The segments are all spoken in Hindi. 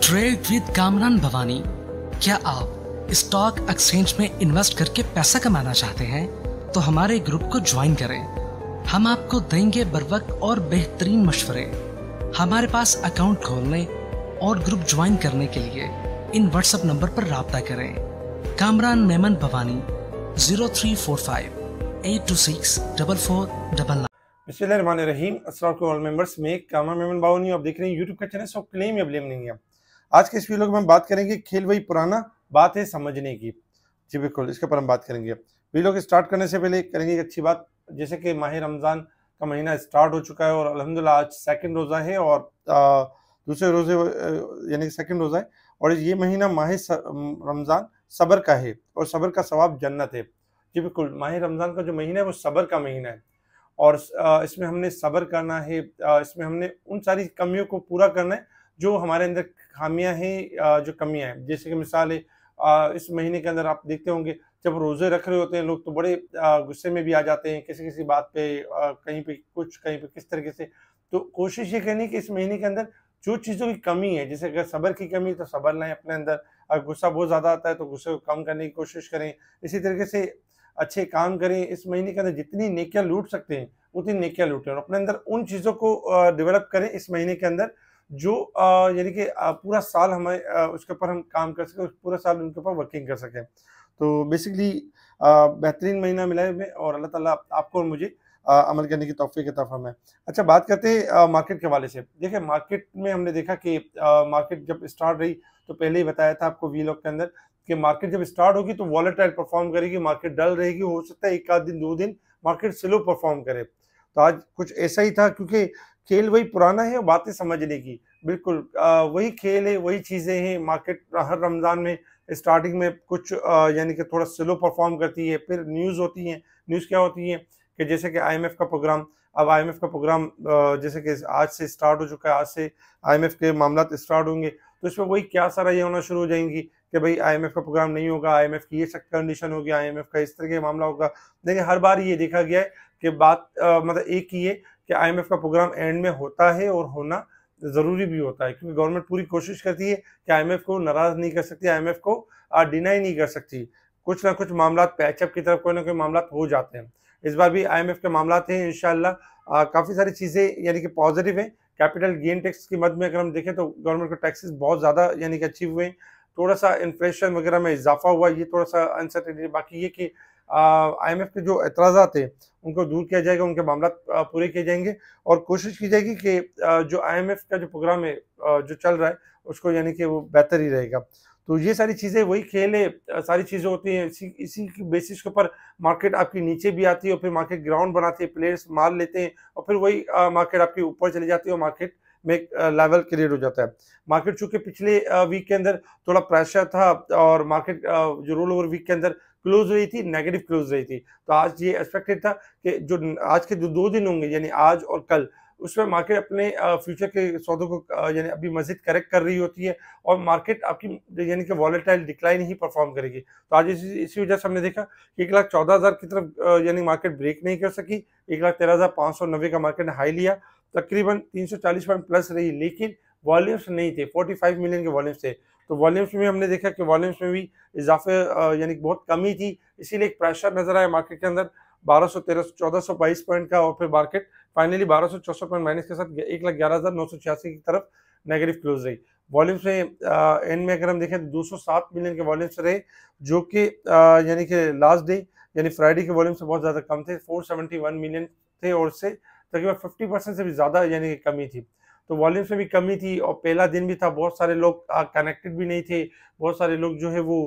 Trade with Kamran Bhavani. क्या आप स्टॉक एक्सचेंज में इन्वेस्ट करके पैसा कमाना चाहते हैं तो हमारे ग्रुप को ज्वाइन करें। हम आपको देंगे बर वक्त और बेहतरीन मशवरे। हमारे पास अकाउंट खोलने और ग्रुप ज्वाइन करने के लिए इन व्हाट्सएप नंबर पर राब्ता करें। कामरान मेमन भवानी 0345 826 4499। बिस्मिल्लाहिर्रहमानिर्रहीम। अस्सलाम वालेकुम ऑल मेंबर्स। में कामरान मेमन भवानी आप देख रहे हैं यूट्यूब का चैनल। सब क्लेम या ब्लेम नहीं है। आज के इस वीडियो में हम बात करेंगे खेल वही पुराना, बात है समझने की। जी बिल्कुल, इसके ऊपर हम बात करेंगे। वीडियो को स्टार्ट करने से पहले करेंगे एक अच्छी बात, जैसे कि माह रमज़ान का महीना स्टार्ट हो चुका है और अल्हम्दुलिल्लाह आज सेकंड रोज़ा है और दूसरे रोज़े यानी कि सेकंड रोज़ा है और ये महीना माह रमज़ान सब्र का है और सब्र का सवाब जन्नत है। जी बिल्कुल, माह रमज़ान का जो महीना है वो सब्र का महीना है और इसमें हमने सब्र करना है। इसमें हमने उन सारी कमियों को पूरा करना है जो हमारे अंदर खामियां हैं, जो कमियां हैं। जैसे कि मिसाल है, इस महीने के अंदर आप देखते होंगे जब रोज़े रख रहे होते हैं लोग तो बड़े गुस्से में भी आ जाते हैं किसी किसी बात पे, कहीं पे कुछ, कहीं पे किस तरीके से। तो कोशिश ये करनी कि इस महीने के अंदर जो चीज़ों की कमी है, जैसे अगर सब्र की कमी है तो सब्र लाएं अपने अंदर, अगर गुस्सा बहुत ज़्यादा आता है तो गुस्से को कम करने की कोशिश करें। इसी तरीके से अच्छे काम करें। इस महीने के अंदर जितनी नेकियां लूट सकते हैं उतनी नेकियां लूटें और अपने अंदर उन चीज़ों को डेवलप करें इस महीने के अंदर जो यानी कि पूरा साल हमें उसके ऊपर हम काम कर सकें, पूरा साल उनके ऊपर वर्किंग कर सकें। तो बेसिकली बेहतरीन महीना मिला है हमें और अल्लाह ताला आपको और मुझे अमल करने की तौफीक अता फरमाए। अच्छा, बात करते हैं मार्केट के हवाले से। देखिए, मार्केट में हमने देखा कि मार्केट जब स्टार्ट रही तो पहले ही बताया था आपको वीलॉग के अंदर कि मार्केट जब स्टार्ट होगी तो वॉलेटाइल परफॉर्म करेगी, मार्केट डल रहेगी, हो सकता है एक आध दिन दो दिन मार्केट स्लो परफॉर्म करे। तो आज कुछ ऐसा ही था क्योंकि खेल वही पुराना है और बातें समझने की। बिल्कुल वही खेल है, वही चीज़ें हैं। मार्केट हर रमज़ान में स्टार्टिंग में कुछ यानी कि थोड़ा स्लो परफॉर्म करती है, फिर न्यूज़ होती हैं। न्यूज़ क्या होती है कि जैसे कि आईएमएफ का प्रोग्राम, अब आईएमएफ का प्रोग्राम जैसे कि आज से स्टार्ट हो चुका है, आज से आईएमएफ के मामलात स्टार्ट होंगे तो इसमें वही क्या सारा ये होना शुरू हो जाएंगी कि भाई आईएमएफ का प्रोग्राम नहीं होगा, आईएमएफ की ये सख्त कंडीशन होगी, आईएमएफ का इस तरह का मामला होगा। देखिए, हर बार ये देखा गया है कि बात मतलब एक ही है कि आईएमएफ का प्रोग्राम एंड में होता है और होना ज़रूरी भी होता है क्योंकि गवर्नमेंट पूरी कोशिश करती है कि आईएमएफ को नाराज़ नहीं कर सकती, आईएमएफ को डिनाई नहीं कर सकती। कुछ ना कुछ मामलात पैचअप की तरफ कोई ना कोई मामलात हो जाते हैं। इस बार भी आईएमएफ के मामलात हैं इंशाअल्लाह। काफ़ी सारी चीज़ें यानी कि पॉजिटिव है। कैपिटल गेन टैक्स की मद में अगर हम देखें तो गवर्नमेंट को टैक्सेस बहुत ज़्यादा यानी कि अचीव हुए। थोड़ा सा इन्फ्लेशन वगैरह में इजाफा हुआ, ये थोड़ा सा अनसर्टेनिटी। बाकी ये कि आईएमएफ के जो एतराज़ात हैं उनको दूर किया जाएगा, उनके मामला पूरे किए जाएंगे और कोशिश की जाएगी कि जो आईएमएफ का जो प्रोग्राम है जो चल रहा है उसको यानी कि वो बेहतर ही रहेगा। तो ये सारी चीज़ें वही खेल है, सारी चीज़ें होती हैं। इसी की बेसिस के ऊपर मार्केट आपकी नीचे भी आती है और फिर मार्केट ग्राउंड बनाती है, प्लेयर्स मार लेते हैं और फिर वही मार्केट आपकी ऊपर चली जाती है और मार्केट में एक लेवल क्रिएट हो जाता है। मार्केट चूँकि पिछले वीक के अंदर थोड़ा प्रेशर था और मार्केट जो रोल ओवर वीक के अंदर क्लोज रही थी, नेगेटिव क्लोज रही थी। तो आज ये एक्सपेक्टेड था कि जो आज के जो 2 दिन होंगे यानी आज और कल, उसमें मार्केट अपने फ्यूचर के सौदों को यानी अभी मज़ीद करेक्ट कर रही होती है और मार्केट आपकी यानी कि वॉलेटाइल डिक्लाइन ही परफॉर्म करेगी। तो आज इसी वजह से हमने देखा कि 1,14,000 की तरफ यानी मार्केट ब्रेक नहीं कर सकी। 1,13,590 का मार्केट ने हाई लिया, तकरीबन 340 पॉइंट प्लस रही, लेकिन वॉल्यूम्स नहीं थे, 45 मिलियन के वॉल्यूम्स थे। तो वॉल्यूम्स में हमने देखा कि वॉल्यूम्स में भी इजाफे यानी बहुत कमी थी, इसीलिए एक प्रेशर नजर आया मार्केट के अंदर 1213 1422 पॉइंट का और फिर मार्केट फाइनली 1264 पॉइंट माइनस के साथ 1,11,986 की तरफ नेगेटिव क्लोज रही। वॉल्यूम्स में एंड में अगर हम देखें तो 207 मिलियन के वॉल्यूम्स रहे जो कि यानी कि लास्ट डे यानी फ्राइडे के वॉल्यूम से बहुत ज़्यादा कम थे, 471 मिलियन थे और उससे तकरीबन 50% से भी ज़्यादा यानी कि कमी थी। तो वॉल्यूम्स में भी कमी थी और पहला दिन भी था, बहुत सारे लोग कनेक्टेड भी नहीं थे, बहुत सारे लोग जो है वो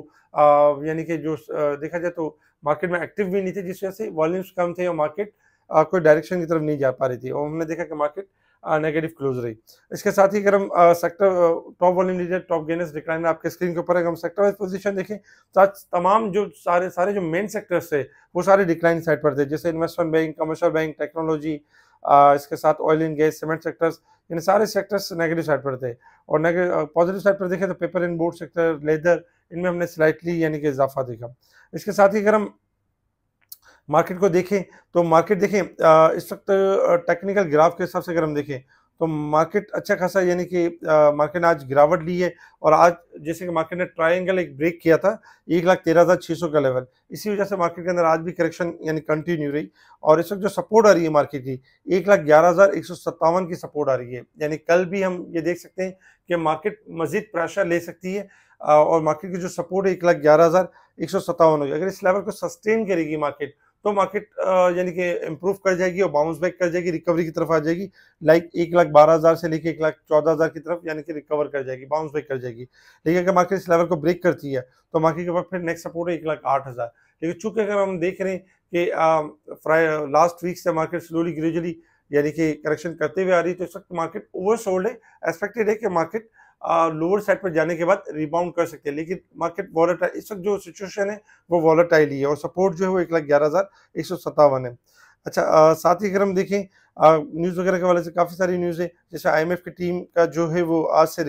यानी कि जो देखा जाए तो मार्केट में एक्टिव भी नहीं थे, जिस वजह से वॉल्यूम्स कम थे और मार्केट कोई डायरेक्शन की तरफ नहीं जा पा रही थी और हमने देखा कि मार्केट नेगेटिव क्लोज रही। इसके साथ ही अगर हम sector top volume leader, top gainers, decliner आपके स्क्रीन के ऊपर अगर हम सेक्टर वाइज पोजीशन देखें तो आज तमाम जो सारे जो मेन सेक्टर्स थे वो सारे डिक्लाइन साइड पर थे, जैसे investment bank, commercial bank, technology, इसके साथ oil and gas, cement sectors, इन सारे सेक्टर्स नेगेटिव साइड पर थे। और पॉजिटिव साइड पर देखें तो paper and board sector, leather, इनमें हमने स्लाइटली यानी कि इजाफा देखा। इसके साथ ही अगर हम मार्केट को देखें तो मार्केट देखें इस वक्त टेक्निकल ग्राफ के हिसाब से अगर हम देखें तो मार्केट अच्छा खासा यानी कि मार्केट ने आज गिरावट ली है और आज जैसे कि मार्केट ने ट्रायंगल एक ब्रेक किया था 1,13,600 का लेवल, इसी वजह से मार्केट के अंदर आज भी करेक्शन यानी कंटिन्यू रही। और इस वक्त जो सपोर्ट आ रही है मार्केट की 1,11,157 की सपोर्ट आ रही है, यानी कल भी हम ये देख सकते हैं कि मार्केट मजीद प्रेशर ले सकती है और मार्केट की जो सपोर्ट है 1,11,157 होगी। अगर इस लेवल को सस्टेन करेगी मार्केट तो मार्केट यानी कि इम्प्रूव कर जाएगी और बाउंस बैक कर जाएगी, रिकवरी की तरफ आ जाएगी, लाइक 1,12,000 से लेके 1,14,000 की तरफ, यानी कि रिकवर कर जाएगी, बाउंस बैक कर जाएगी। लेकिन अगर मार्केट इस लेवल को ब्रेक करती है तो मार्केट के बाद फिर नेक्स्ट सपोर्ट है 1,08,000। लेकिन चूंकि अगर हम देख रहे हैं कि लास्ट वीक से मार्केट स्लोली ग्रेजुअली यानी कि करेक्शन करते हुए आ रही है, तो इस वक्त मार्केट ओवरसोल्ड है। एक्सपेक्टेड है कि मार्केट लोअर साइड पर जाने के बाद रिबाउंड कर सकते हैं, लेकिन मार्केट वॉलेटाइल, इस वक्त जो सिचुएशन है वो वॉलेटाइल ही है और सपोर्ट जो है वो 1,11,157 है। अच्छा, साथ ही अगर हम देखें न्यूज़ वगैरह के वाले से काफ़ी सारी न्यूज़ है, जैसे आईएमएफ की टीम का जो है वो आज से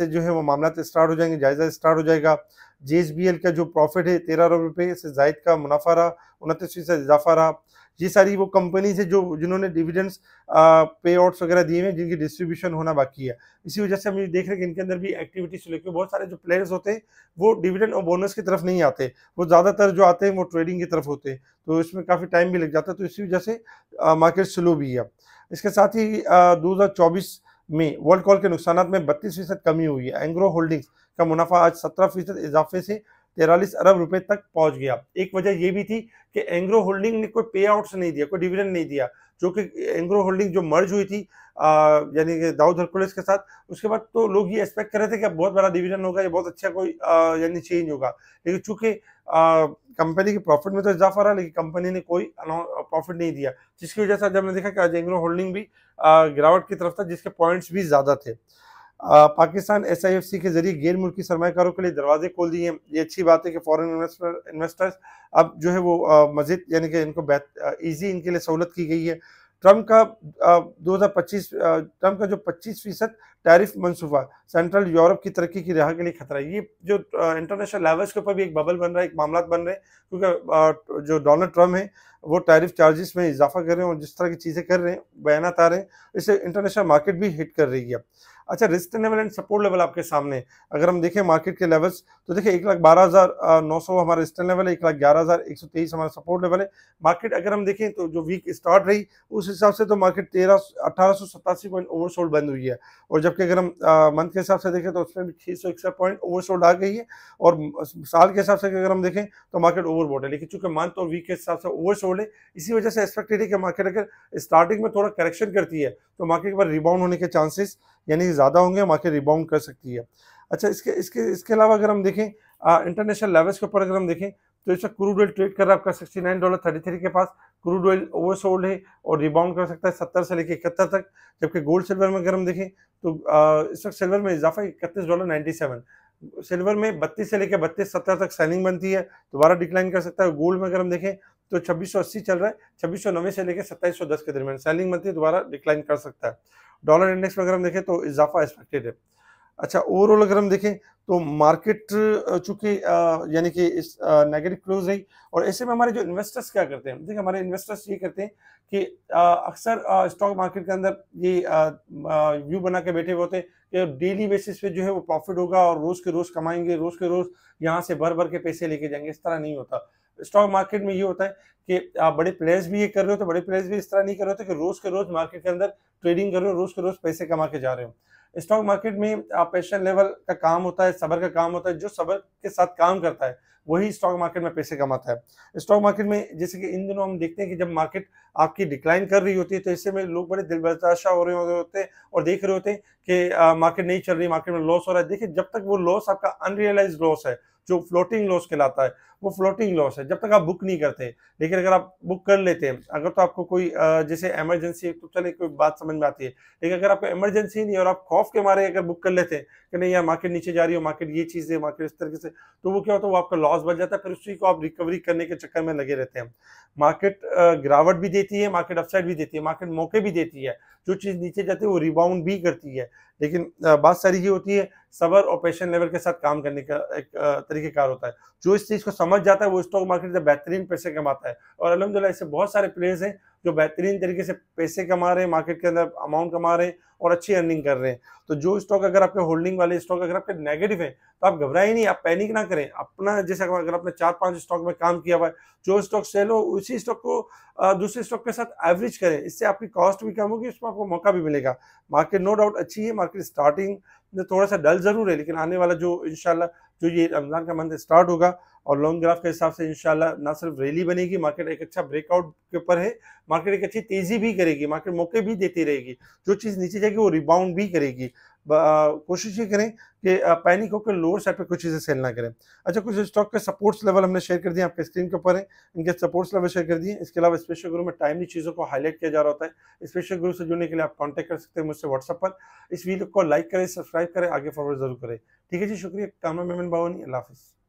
जो है वो मामला स्टार्ट हो जाएंगे, जायजा स्टार्ट हो जाएगा। जेएसबीएल का जो प्रॉफिट है 13 अरब रुपये से जायद का मुनाफा रहा, 29% इजाफा रहा। ये सारी वो कंपनीज है जो जिन्होंने डिविडेंड्स पे आउट्स वगैरह दिए हैं, जिनकी डिस्ट्रीब्यूशन होना बाकी है। इसी वजह से हम ये देख रहे हैं कि इनके अंदर भी एक्टिविटी से लेकर बहुत सारे जो प्लेयर्स होते हैं वो डिविडेंड और बोनस की तरफ नहीं आते, वो ज़्यादातर जो आते हैं वो ट्रेडिंग की तरफ होते हैं, तो इसमें काफ़ी टाइम भी लग जाता है, तो इसी वजह से मार्केट स्लो भी है। इसके साथ ही 2024 में वर्ल्ड कॉल के नुकसानात में 32% कमी हुई है। एंग्रो होल्डिंग्स का मुनाफा आज 17% इजाफे से 43 अरब रुपए तक पहुंच गया। एक वजह ये भी थी कि एंग्रो होल्डिंग ने कोई पे आउट्स नहीं दिया, कोई डिविडेंड नहीं दिया, जो कि एंग्रो होल्डिंग जो मर्ज हुई थी यानी कि दाऊद हरकुलिस के साथ, उसके बाद तो लोग ये एक्सपेक्ट कर रहे थे कि अब बहुत बड़ा डिविडेंड होगा, ये बहुत अच्छा कोई यानी चेंज होगा। लेकिन चूंकि कंपनी के प्रॉफिट में तो इजाफा रहा, लेकिन कंपनी ने कोई प्रॉफिट नहीं दिया, जिसकी वजह से जब हमने देखा कि आज एंग्रो होल्डिंग भी गिरावट की तरफ था, जिसके पॉइंट्स भी ज्यादा थे। पाकिस्तान एसआईएफसी के जरिए गैर मुल्की सरमाकारों के लिए दरवाजे खोल दिए हैं। ये अच्छी बात है कि फॉरेन इन्वेस्टर्स अब जो है वो मजीद यानी कि इनको ईजी इनके लिए सहूलत की गई है। ट्रम्प का 2025 ट्रम्प का जो 25% टैरिफ मनसूबा सेंट्रल यूरोप की तरक्की की राह के लिए खतरा है। ये जो इंटरनेशनल लेवल्स के ऊपर भी एक बबल बन रहा है, एक मामला बन रहे हैं, क्योंकि जो डोनाल्ड ट्रम्प है वो टैरिफ चार्जेस में इजाफा कर रहे हैं और जिस तरह की चीज़ें कर रहे हैं, बयानात आ रहे हैं, इससे इंटरनेशनल मार्केट भी हिट कर रही है। अच्छा, risk level and support level आपके सामने अगर हम देखें मार्केट के लेवल्स, तो देखिए 1,12,900 हमारा रिस्क लेवल है, 1,11,123 हमारा सपोर्ट लेवल है। मार्केट अगर हम देखें तो जो वीक स्टार्ट रही उस हिसाब से तो मार्केट 1887 पॉइंट ओवरसोल्ड बंद हुई है, और जबकि अगर हम मंथ के हिसाब से देखें तो उसमें भी 661 पॉइंट ओवरसोल्ड आ गई है, और साल के हिसाब से अगर हम देखें तो मार्केट ओवरबॉट है। लेकिन चूंकि मंथ और वीक के हिसाब से ओवरसोल्ड है, इसी वजह से एक्सपेक्टेड है कि मार्केट अगर स्टार्टिंग में थोड़ा करेक्शन करती है तो मार्केट के बाद रिबाउंड होने के चांसेस यानी ज़्यादा होंगे, मार्केट रिबाउंड कर सकती है। अच्छा, इसके अलावा अगर हम देखें इंटरनेशनल लेवल्स के ऊपर अगर हम देखें तो इसका क्रूड ऑयल ट्रेड कर रहा है आपका $69.33 के पास। क्रूड ऑयल ओवरसोल्ड है और रिबाउंड कर सकता है 70 से लेकर 71 तक। जबकि गोल्ड सिल्वर में अगर हम देखें तो इस वक्त सिल्वर में इजाफा $31.97, सिल्वर में 32 से लेकर 32.70 तक सेलिंग बनती है, दोबारा डिक्लाइन कर सकता है। गोल्ड में अगर हम देखें तो 2680 चल रहा है, 2690 से लेकर 2710 के दरमियान सेलिंग बनती है, दोबारा डिक्लाइन कर सकता है। डॉलर इंडेक्स में अगर हम देखें तो इजाफा एक्सपेक्टेड है। अच्छा, ओवरऑल अगर हम देखें तो मार्केट चूंकि यानी कि इस नेगेटिव क्लोज रही, और ऐसे में हमारे जो इन्वेस्टर्स क्या करते हैं, देखिए हमारे इन्वेस्टर्स ये करते हैं कि अक्सर स्टॉक मार्केट के अंदर ये व्यू बना के बैठे हुए होते हैं कि डेली बेसिस पे जो है वो प्रॉफिट होगा और रोज के रोज कमाएंगे, रोज के रोज यहाँ से भर भर के पैसे लेके जाएंगे। इस तरह नहीं होता। स्टॉक मार्केट में ये होता है कि बड़े प्लेयर्स भी ये कर रहे होते, बड़े प्लेयर्स भी इस तरह नहीं कर रहे होते कि रोज के रोज मार्केट के अंदर ट्रेडिंग कर रहे हो, रोज के रोज पैसे कमा के जा रहे हो। स्टॉक मार्केट में पेशेंट लेवल का काम होता है, सब्र का काम होता है। जो सब्र के साथ काम करता है वही स्टॉक मार्केट में पैसे कमाता है। स्टॉक मार्केट में जैसे कि इन दिनों हम देखते हैं कि जब मार्केट आपकी डिक्लाइन कर रही होती है तो ऐसे में लोग बड़े दिलबर्दाशा हो रहे होते हैं और देख रहे होते हैं कि मार्केट नहीं चल रही, मार्केट में लॉस हो रहा है। देखिए, जब तक वो लॉस आपका अनरियलाइज लॉस है, जो फ्लोटिंग लॉस कहलाता है, वो फ्लोटिंग लॉस है, जब तक आप बुक नहीं करते। लेकिन अगर आप बुक कर लेते हैं, अगर तो आपको कोई जैसे इमरजेंसी है तो चले कोई बात समझ में आती है, लेकिन अगर आपको इमरजेंसी नहीं और आप खौफ के मारे अगर बुक कर लेते हैं कि नहीं यार मार्केट नीचे जा रही हो, मार्केट ये चीज़ है, मार्केट इस तरीके से, तो वो क्या होता है, वो आपका लॉस बच जाता है। फिर उसी को आप रिकवरी करने के चक्कर में लगे रहते हैं। मार्केट गिरावट भी देती है, मार्केट अपसाइड भी देती है, मार्केट मौके भी देती है। जो चीज़ नीचे जाती है वो रिबाउंड भी करती है। लेकिन बात सारी ये होती है सब्र और पेशेंट लेवल के साथ काम करने का एक तरीक़ेकार होता है। जो इस चीज़ को समझ जाता है वो स्टॉक मार्केट से बेहतरीन पैसे कमाता है और अल्हम्दुलिल्लाह ऐसे बहुत सारे प्लेयर्स हैं जो बेहतरीन तरीके से पैसे कमा रहे हैं, मार्केट के अंदर अमाउंट कमा रहे हैं और अच्छी अर्निंग कर रहे हैं। तो जो स्टॉक अगर आपके होल्डिंग वाले स्टॉक अगर आपके नेगेटिव है तो आप घबराइए नहीं, आप पैनिक ना करें। अपना जैसे अगर आपने 4-5 स्टॉक में काम किया हुआ है, जो स्टॉक सेल हो उसी स्टॉक को दूसरे स्टॉक के साथ एवरेज करें, इससे आपकी कॉस्ट भी कम होगी, उसमें आपको मौका भी मिलेगा। मार्केट नो डाउट अच्छी है, मार्केट स्टार्टिंग में थोड़ा-सा डल ज़रूर है, लेकिन आने वाला जो इंशाल्लाह जो ये रमज़ान का मंथ स्टार्ट होगा और लॉन्ग ग्राफ के हिसाब से इंशाल्लाह ना सिर्फ रैली बनेगी, मार्केट एक अच्छा ब्रेकआउट के ऊपर है, मार्केट एक अच्छी तेज़ी भी करेगी, मार्केट मौके भी देती रहेगी। जो चीज़ नीचे जाएगी वो रिबाउंड भी करेगी। कोशिश ये करें कि पैनिक होकर लोअर साइड पे कुछ चीज़ें सेल ना करें। अच्छा, कुछ स्टॉक के सपोर्ट्स लेवल हमने शेयर कर दिए, आपके स्क्रीन के ऊपर है, इनके सपोर्ट्स लेवल शेयर कर दिए। इसके अलावा स्पेशल ग्रुप में टाइमली चीज़ों को हाईलाइट किया जा रहा होता है। स्पेशल ग्रुप से जुड़ने के लिए आप कॉन्टैक्ट कर सकते हैं मुझसे व्हाट्सएप पर। इस वीडियो को लाइक करें, सब्सक्राइब करें, आगे फॉरवर्ड ज़रूर करें। ठीक है जी, शुक्रिया। कैमरा मैन बावनी, अल्लाह हाफ़िज़।